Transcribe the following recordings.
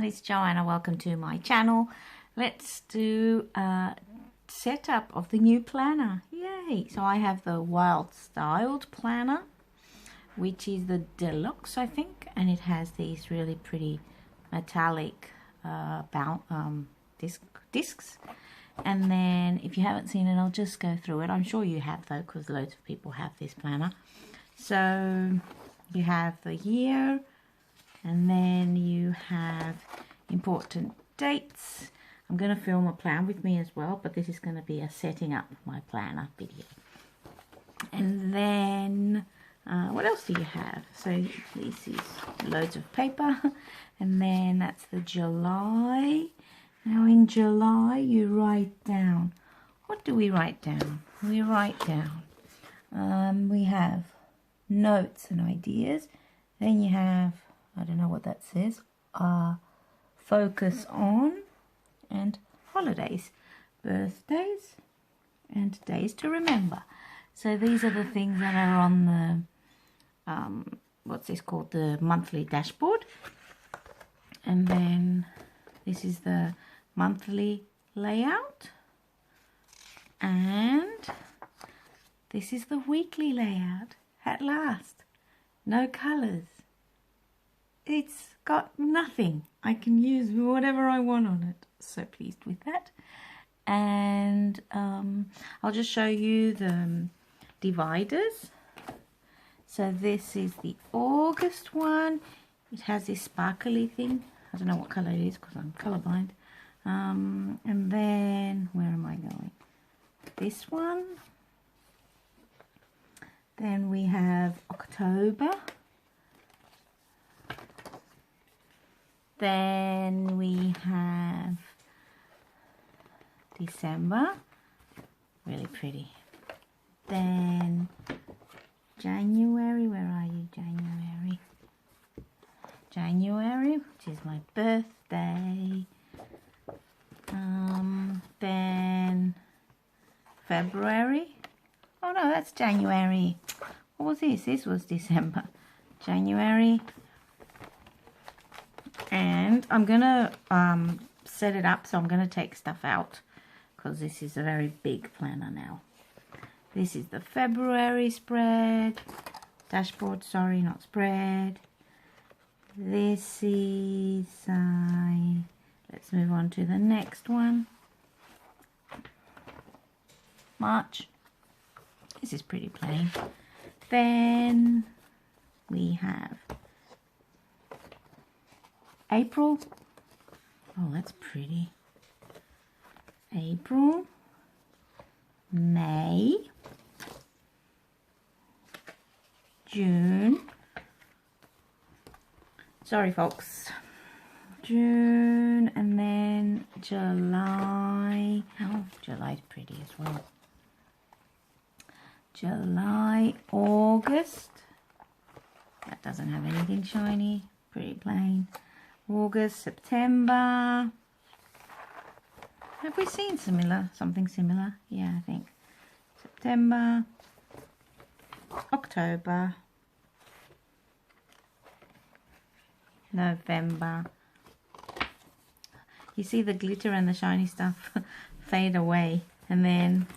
it's Joanna. Welcome to my channel. Let's do a setup of the new planner. Yay! So I have the Wild Styled planner, which is the deluxe, I think, and it has these really pretty metallic discs. And then if you haven't seen it, I'll just go through it. I'm sure you have though, because loads of people have this planner. So you have the year, and then you have important dates. I'm going to film a plan with me as well, but this is going to be a setting up my planner video. And then what else do you have? So this is loads of paper, and then that's the July. Now in July you write down, what do we write down? We write down, we have notes and ideas. Then you have, I don't know what that says, focus on, and holidays, birthdays, and days to remember. So these are the things that are on the, what's this called, the monthly dashboard. And then this is the monthly layout. And this is the weekly layout, at last. No colours. It's got nothing. I can use whatever I want on it. So pleased with that. And I'll just show you the dividers. So this is the August one. It has this sparkly thing. I don't know what colour it is because I'm colourblind. And then, where am I going? This one. Then we have October. Then we have December, really pretty. Then January, where are you, January? January, which is my birthday. Then February. Oh no, that's January. What was this? This was December. January. And I'm gonna set it up, so I'm gonna take stuff out because this is a very big planner now. This is the February spread, dashboard, sorry, not spread. This is, let's move on to the next one. March. This is pretty plain. Then we have April. Oh, that's pretty. April, May, June. Sorry, folks. June, and then July. Oh, July's pretty as well. July, August. That doesn't have anything shiny. Pretty plain. August, September. Have we seen something similar? Yeah, I think. September, October, November. You see the glitter and the shiny stuff fade away. And then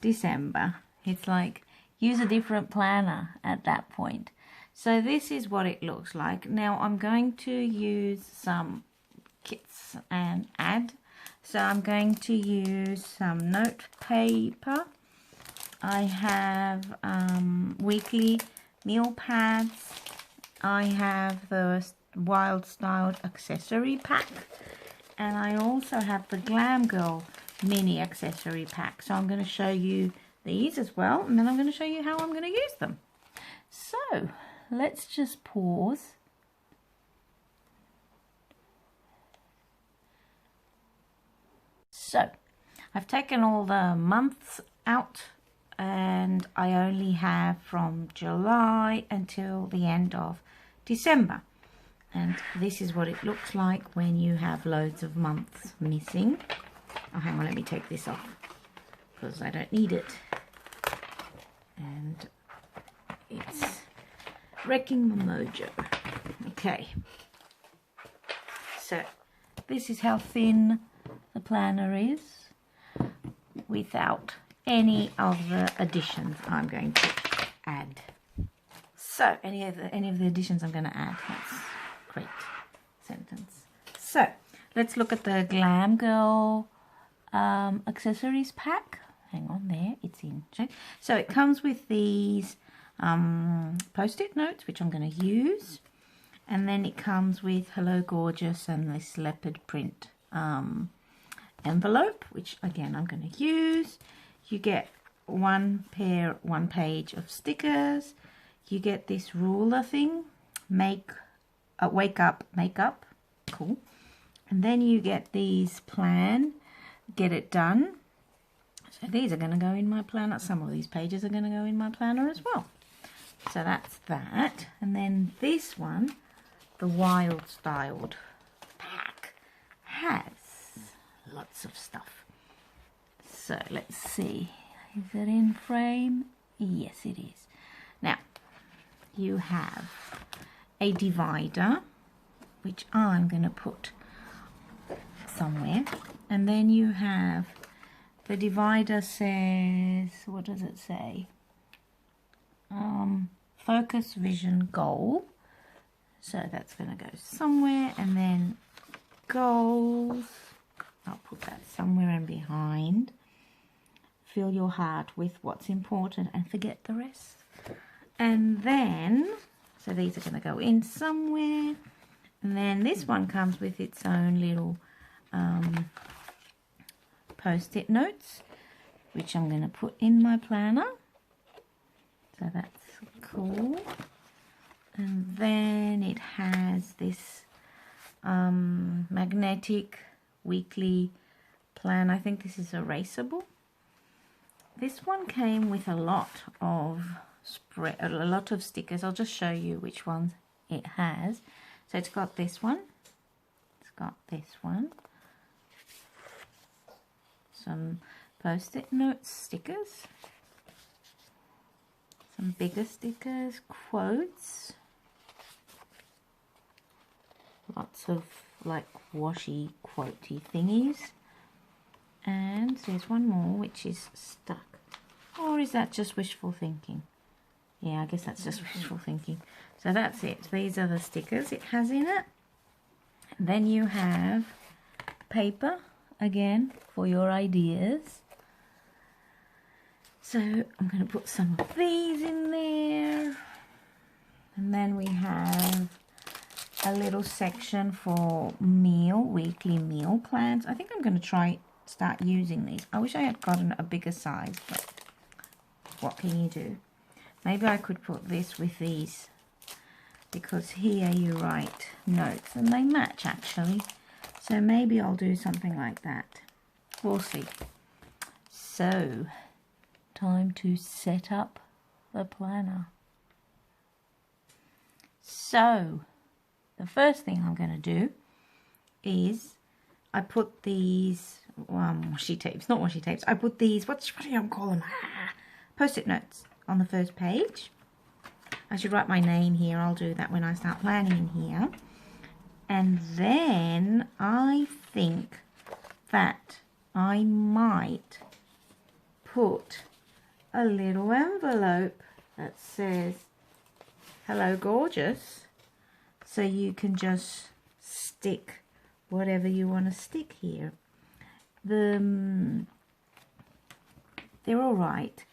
December. It's like, use a different planner at that point. So this is what it looks like. Now I'm going to use some kits and add. So I'm going to use some note paper. I have weekly meal pads. I have the Wild Styled accessory pack. And I also have the Glam Girl mini accessory pack. So I'm going to show you these as well. And then I'm going to show you how I'm going to use them. So let's just pause. So I've taken all the months out, and I only have from July until the end of December. And this is what it looks like when you have loads of months missing. Oh, hang on, let me take this off because I don't need it. And it's wrecking my mojo. Okay. So So this is how thin the planner is without any of the additions I'm going to add. So any of the additions I'm going to add. That's great sentence. So let's look at the Glam Girl accessories pack. Hang on there, it's in. So it comes with these Postit Notes, which I'm going to use. And then it comes with Hello Gorgeous and this leopard print envelope, which again I'm going to use. You get one page of stickers. You get this ruler thing, wake up, makeup, cool. And then you get these plan, get it done. So these are going to go in my planner. Some of these pages are going to go in my planner as well. So that's that. And then this one, the Wild Styled pack, has lots of stuff. So let's see. Is it in frame? Yes, it is. Now, you have a divider, which I'm going to put somewhere. And then you have, the divider says, what does it say? Focus, vision, goal. So that's going to go somewhere. And then goals, I'll put that somewhere and behind. Fill your heart with what's important and forget the rest. And then, so these are going to go in somewhere. And then this one comes with its own little Post-it notes, which I'm going to put in my planner. So that's cool. And then it has this magnetic weekly plan. I think this is erasable. This one came with a lot of stickers. I'll just show you which ones it has. So it's got this one. It's got this one. Some Post-it Notes stickers. Some bigger stickers, quotes. Lots of like washi quotey thingies. And there's one more which is stuck. Or is that just wishful thinking? Yeah, I guess that's just wishful thinking. So that's it. These are the stickers it has in it. And then you have paper, again, for your ideas. So I'm going to put some of these in there. And then we have a little section for weekly meal plans. I think I'm going to start using these. I wish I had gotten a bigger size, but what can you do? Maybe I could put this with these, because here you write notes and they match actually. So maybe I'll do something like that. We'll see. So, time to set up the planner. So, the first thing I'm going to do is I put these washi tapes, not washi tapes. I put these, what do you call them? Post-it notes on the first page. I should write my name here. I'll do that when I start planning in here. And then I think that I might put a little envelope that says Hello Gorgeous, so you can just stick whatever you want to stick here. They're all right.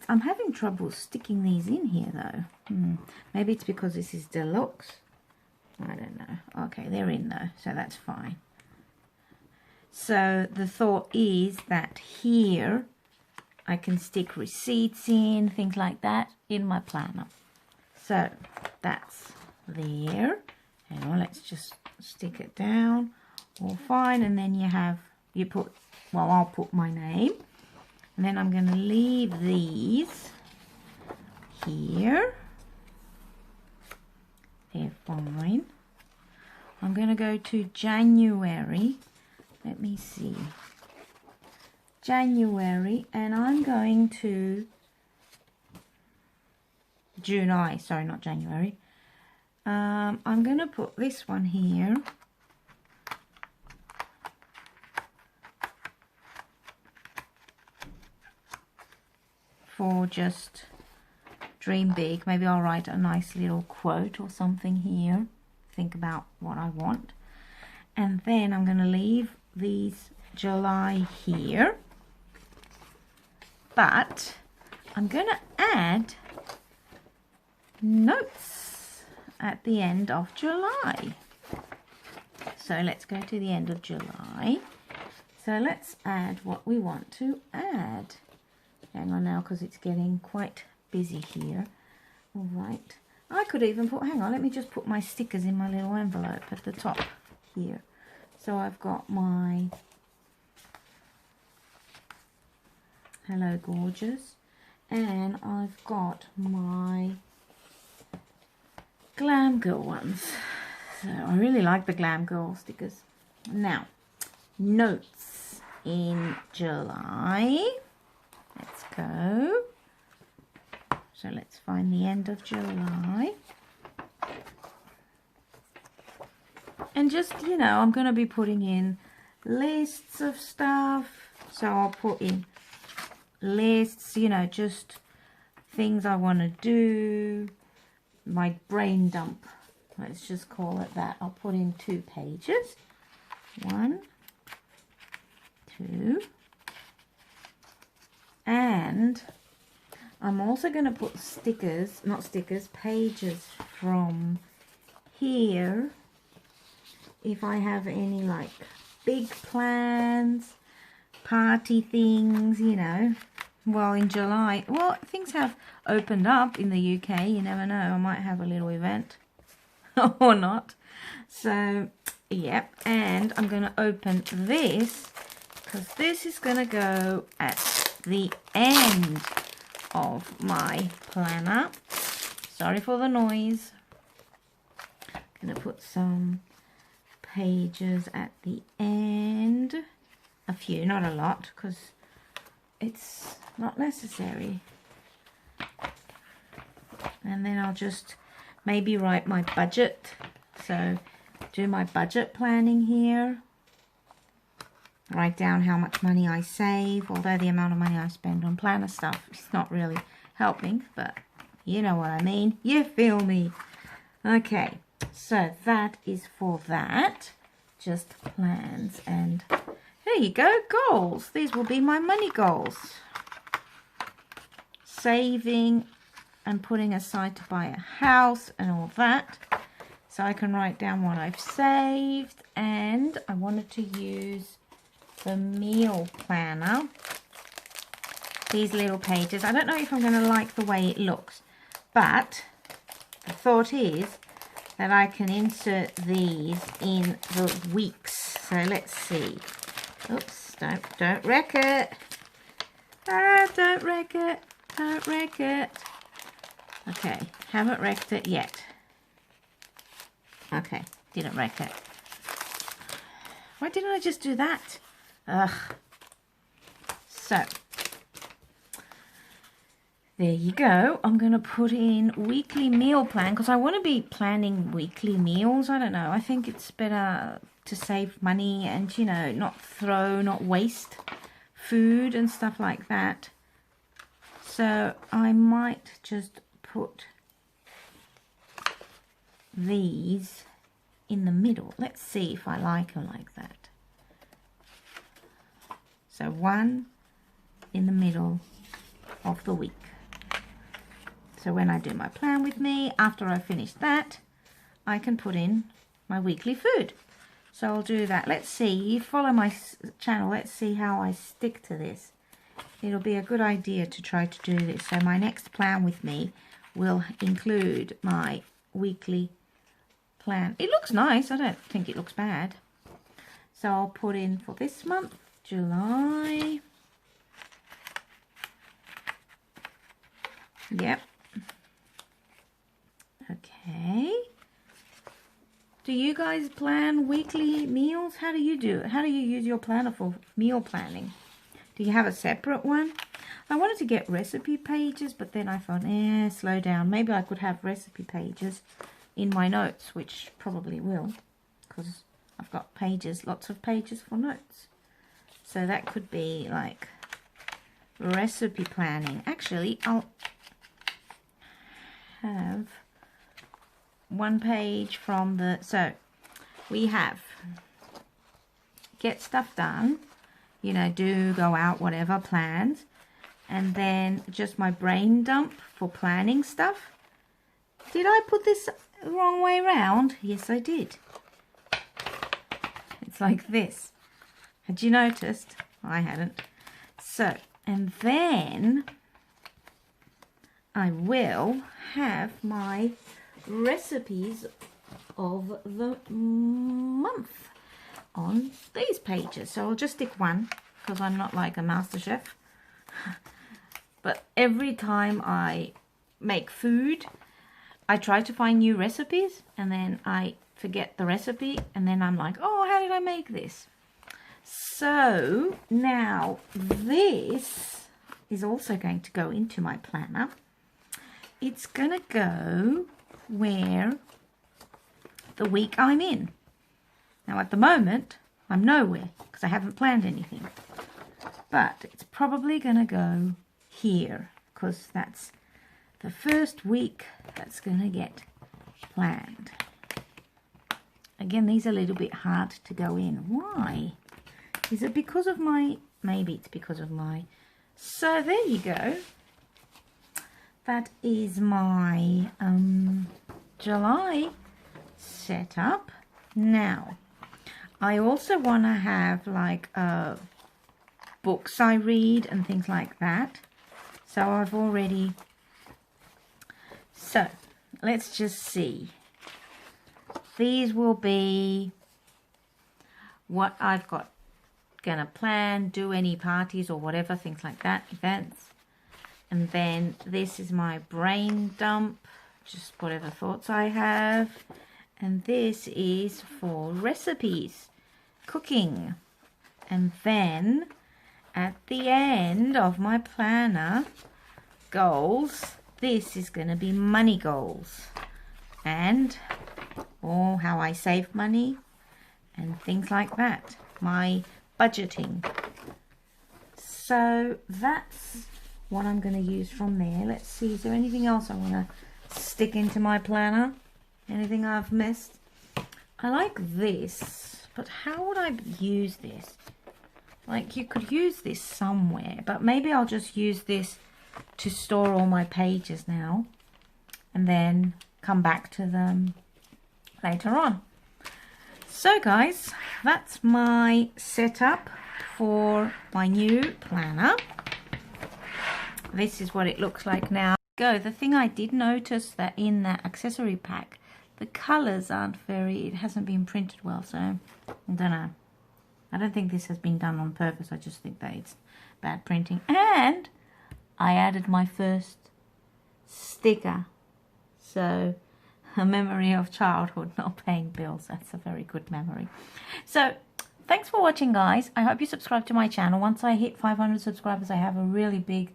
I'm having trouble sticking these in here though. Maybe it's because this is deluxe. I don't know. Okay, they're in though, so that's fine. So the thought is that here I can stick receipts in, things like that, in my planner. So that's there. Hang on, let's just stick it down. All fine, and then I'll put my name. And then I'm going to leave these here. They're fine. I'm going to go to January. Let me see. January, and I'm going to July. Sorry, not January. I'm going to put this one here. for just dream big. Maybe I'll write a nice little quote or something here. Think about what I want. And then I'm going to leave these July here. But I'm going to add notes at the end of July. So let's go to the end of July. So let's add what we want to add. Hang on now, because it's getting quite busy here. All right. I could even put, hang on, let me just put my stickers in my little envelope at the top here. So I've got my Hello Gorgeous, and I've got my Glam Girl ones. So I really like the Glam Girl stickers. Now, notes in July. Let's go. So let's find the end of July. And just, you know, I'm going to be putting in lists of stuff. So I'll put in lists, you know, just things I want to do. My brain dump. Let's just call it that. I'll put in 2 pages. 1, 2. And I'm also going to put stickers, not stickers, pages from here. If I have any like big plans, party things, you know. Well, in July, well, things have opened up in the UK. You never know. I might have a little event or not. So, yep. And I'm going to open this because this is going to go at the end of my planner. Sorry for the noise. I'm going to put some pages at the end. A few, not a lot, because it's not necessary. And then I'll just maybe write my budget. So do my budget planning here. Write down how much money I save, although the amount of money I spend on planner stuff is not really helping, but you know what I mean. You feel me. Okay, so that is for that. Just plans, and there you go, goals. These will be my money goals. Saving and putting aside to buy a house and all that. So I can write down what I've saved, and I wanted to use the meal planner. These little pages. I don't know if I'm going to like the way it looks, but the thought is that I can insert these in the weeks. So let's see. Oops, don't wreck it. Ah, don't wreck it. Don't wreck it. Okay, haven't wrecked it yet. Okay, didn't wreck it. Why didn't I just do that? Ugh. So, there you go. I'm going to put in weekly meal plan because I want to be planning weekly meals. I don't know. I think it's better to save money and, you know, not waste food and stuff like that. So I might just put these in the middle. Let's see if I like them like that. So one in the middle of the week. So when I do my plan with me, after I finish that, I can put in my weekly food. So I'll do that. Let's see, you follow my channel, let's see how I stick to this. It'll be a good idea to try to do this. So my next plan with me will include my weekly plan. It looks nice, I don't think it looks bad. So I'll put in for this month, July. Yep. Okay. Do you guys plan weekly meals? How do you do it? How do you use your planner for meal planning? Do you have a separate one? I wanted to get recipe pages, but then I thought, slow down. Maybe I could have recipe pages in my notes, which probably will, because I've got pages, lots of pages for notes. So that could be like recipe planning. Actually, I'll have one page from the, so we have get stuff done, you know, do, go out, whatever, plans, and then just my brain dump for planning stuff. Did I put this the wrong way around? Yes, I did. It's like this. Had you noticed? I hadn't. So, and then I will have my recipes of the month on these pages. So I'll just stick one because I'm not like a master chef. But every time I make food, I try to find new recipes and then I forget the recipe and then I'm like, oh, how did I make this? So now this is also going to go into my planner. It's going to go where the week I'm in. Now at the moment, I'm nowhere because I haven't planned anything. But it's probably going to go here because that's the first week that's going to get planned. Again, these are a little bit hard to go in. Why? Is it because of my... Maybe it's because of my... So there you go. That is my July setup. Now, I also want to have like books I read and things like that. So I've already... So, let's just see. These will be what I've got gonna plan, do any parties or whatever, things like that, events. And then this is my brain dump, just whatever thoughts I have. And this is for recipes, cooking. And then at the end of my planner, goals, this is going to be money goals. And or how I save money and things like that. My budgeting. So that's what I'm going to use from there. Let's see, is there anything else I want to stick into my planner? Anything I've missed? I like this, but how would I use this? Like, you could use this somewhere, but maybe I'll just use this to store all my pages now and then come back to them later on. So guys, that's my setup for my new planner. This is what it looks like now. The thing I did notice that in that accessory pack, the colors aren't very, it hasn't been printed well, so I don't know. I don't think this has been done on purpose. I just think that it's bad printing. And I added my first sticker. So, a memory of childhood, not paying bills. That's a very good memory. So, thanks for watching, guys. I hope you subscribe to my channel. Once I hit 500 subscribers, I have a really big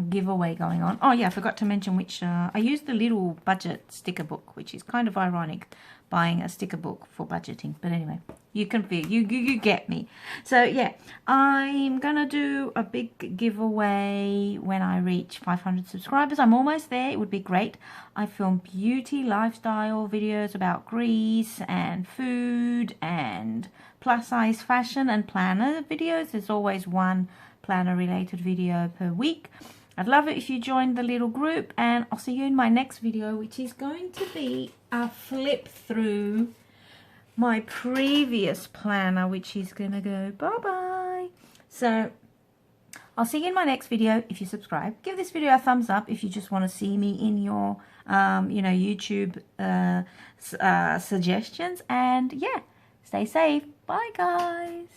giveaway going on. Oh, yeah, I forgot to mention which... I used the little budget sticker book, which is kind of ironic, buying a sticker book for budgeting. But anyway, you can feel, you get me. So, yeah, I'm going to do a big giveaway when I reach 500 subscribers. I'm almost there. It would be great. I film beauty, lifestyle videos about Greece and food and plus-size fashion and planner videos. There's always one planner-related video per week. I'd love it if you joined the little group, and I'll see you in my next video, which is going to be a flip through my previous planner, which is going to go bye-bye. So I'll see you in my next video. If you subscribe, give this video a thumbs up if you just want to see me in your you know, YouTube suggestions. And yeah, stay safe. Bye guys.